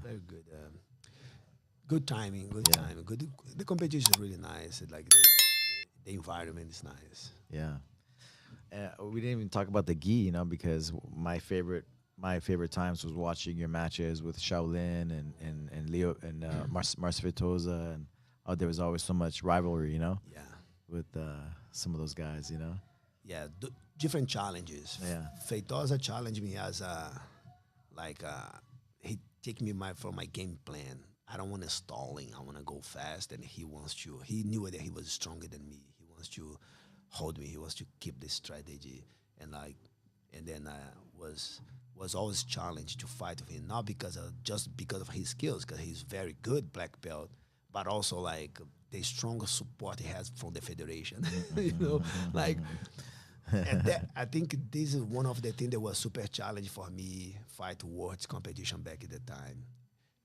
very good. Good timing, good Yeah. timing. Good. The competition is really nice. Like the environment is nice. Yeah. We didn't even talk about the gi, you know, because my favorite times was watching your matches with Shaolin and Leo and Marcia Vitosa, and there was always so much rivalry, you know, Yeah, with some of those guys, you know. yeah. Different challenges. Yeah. Feitosa challenged me as like he take me from my game plan. I don't want to stalling. I want to go fast, and he wants to. He knew that he was stronger than me. He wants to hold me. He wants to keep this strategy, and like, and then I was always challenged to fight with him, not because of just because of his skills, because he's very good black belt, but also like the strongest support he has from the federation. you know, like and that, I think this is one of the things that was super challenge for me fight words competition back at the time,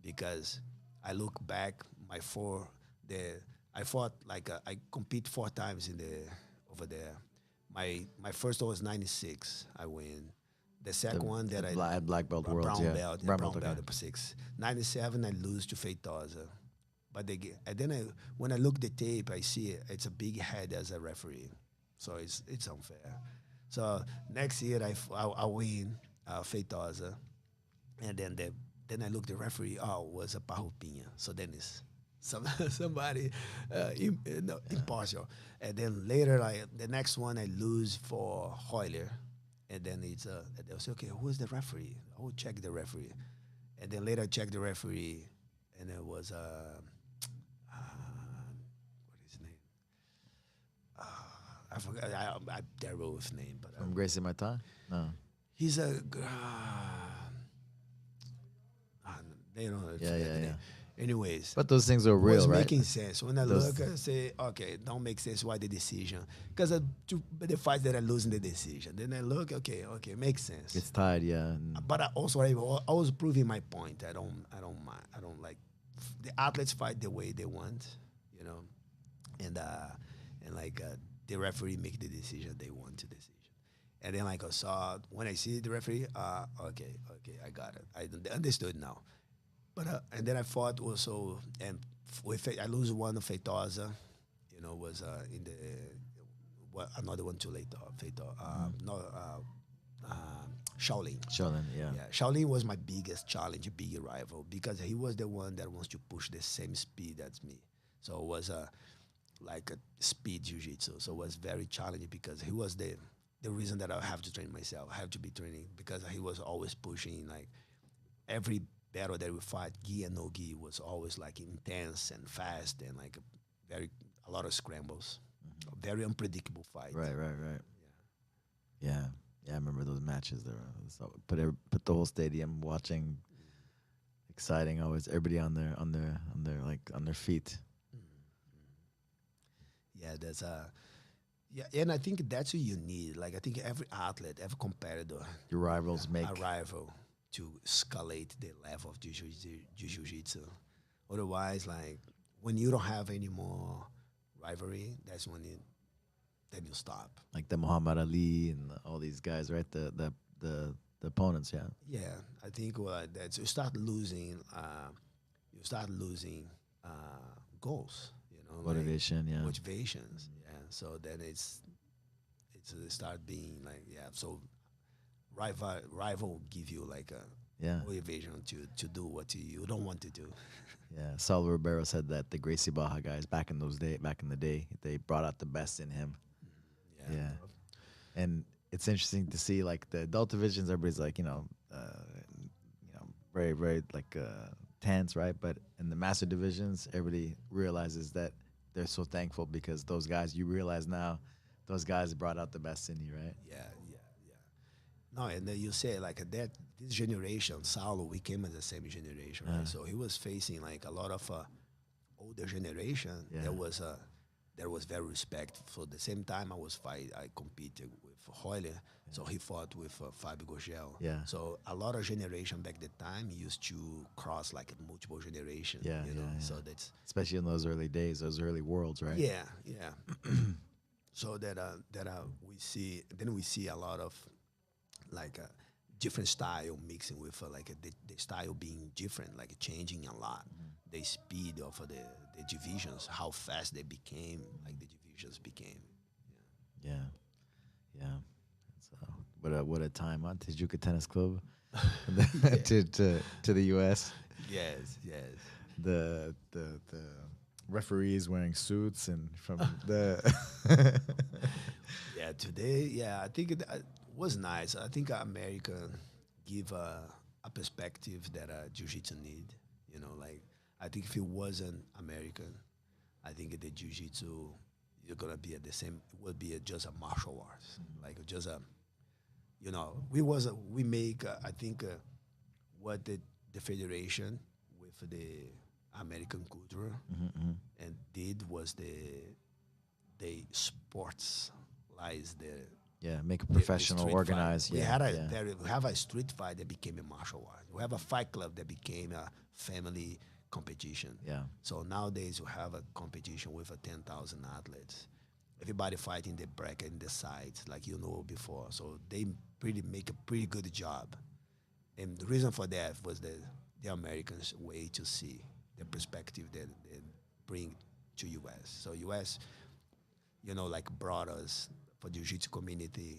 because I look back my four the I fought like I compete 4 times in the over there. My first one was 96. I win. The The second one that I black belt worlds, brown yeah. belt, Brown belt, brown okay. belt number 6. 97 I lose to Feitosa. But and then when I look the tape, I see it's a big head as a referee, so it's unfair. So next year I win Feitosa, and then I look the referee. Oh, was a Parrupinha. So then it's somebody no, impartial. And then later, the next one I lose for Hoyler, and then they'll say, okay, who's the referee? I will check the referee, and then later I check the referee, and it was what is his name? I forgot. I terrible with name, but From Gracie Mata? No. he's they don't Yeah, forget yeah, the yeah. name. Anyways, But those things are was real, right? making sense. When I Those look, I say, okay, don't make sense why the decision. Because the fights that I lose in the decision. Then I look, okay, makes sense. it's tied, yeah. And But I was proving my point. I don't mind. I don't like the athletes fight the way they want, you know, and like the referee make the decision they want to decision. And then like I saw when I see the referee, okay, I got it. Understood now. But and then I fought also, and with I lose one of Feitosa, was in the another one too late. Feito, no, Shaolin. Sheldon, yeah. Yeah, Shaolin was my biggest challenge, big rival, because he was the one that wants to push the same speed as me. So it was like a speed jiu-jitsu. So it was very challenging because he was the reason that I have to train myself. I have to be training because he was always pushing like every battle that we fight, gi and no gi, was always like intense and fast and like a lot of scrambles. A very unpredictable fight. Right, right, right. Yeah. Yeah, I remember those matches there. So put the whole stadium watching, exciting always, everybody on their feet. Yeah, that's yeah, and I think that's what you need. Like I think every athlete, every competitor, Your rivals make a rival to escalate the level of jiu-jitsu. Otherwise, like when you don't have any more rivalry, that's when then you stop. like the Muhammad Ali and all these guys, right? The opponents, yeah. Yeah, I think that you start losing goals. Like Motivation, yeah. motivations. Yeah, so then it start being like So rival give you like a Yeah. motivation to do what you don't want to do. Yeah. Saul Ribeiro said that the Gracie Baja guys back in the day, they brought out the best in him. Yeah, Yeah. And it's interesting to see like the adult divisions, everybody's like, very, very like tense, right? But in the master divisions, everybody realizes that they're so thankful because those guys, you realize now, those guys brought out the best in you, right? yeah, yeah, yeah. No, and then you say like that. This generation, Saulo, we came as the same generation, right? So he was facing like a lot of older generation. Yeah. There was very respect. So at the same time, I competed with Hoyle, so he fought with Fabio Gogel. Yeah. So a lot of generation back that time used to cross like multiple generation. Yeah, you know. yeah, yeah. So that's Especially in those early days, those early worlds, right? yeah, yeah. So that we see a lot of like different style mixing with like the style being different, like changing a lot. The speed of the divisions, how fast they became, like the divisions became. Yeah, yeah. So what a time, huh? Tijuca Tennis Club Yeah. to the U.S. Yes, yes. The referees wearing suits and from the Yeah, today, yeah, I think it was nice. I think America give a perspective that jiu-jitsu need. You know, like I think if it wasn't American, I think the jiu-jitsu you're gonna be at the same. It would be just a martial arts, like just a. You know, we make I think what the federation with the American culture and did was they sports lies yeah, make a the professional, street fight. organized. Yeah, yeah, We have a street fight that became a martial art. We have a fight club that became a family competition. yeah, So nowadays we have a competition with a 10,000 athletes. Everybody fighting the bracket and the sides, like you know before. So they pretty make a pretty good job. And the reason for that was the Americans' way to see the perspective that they bring to US. So US, you know, like brought us for the jiu-jitsu community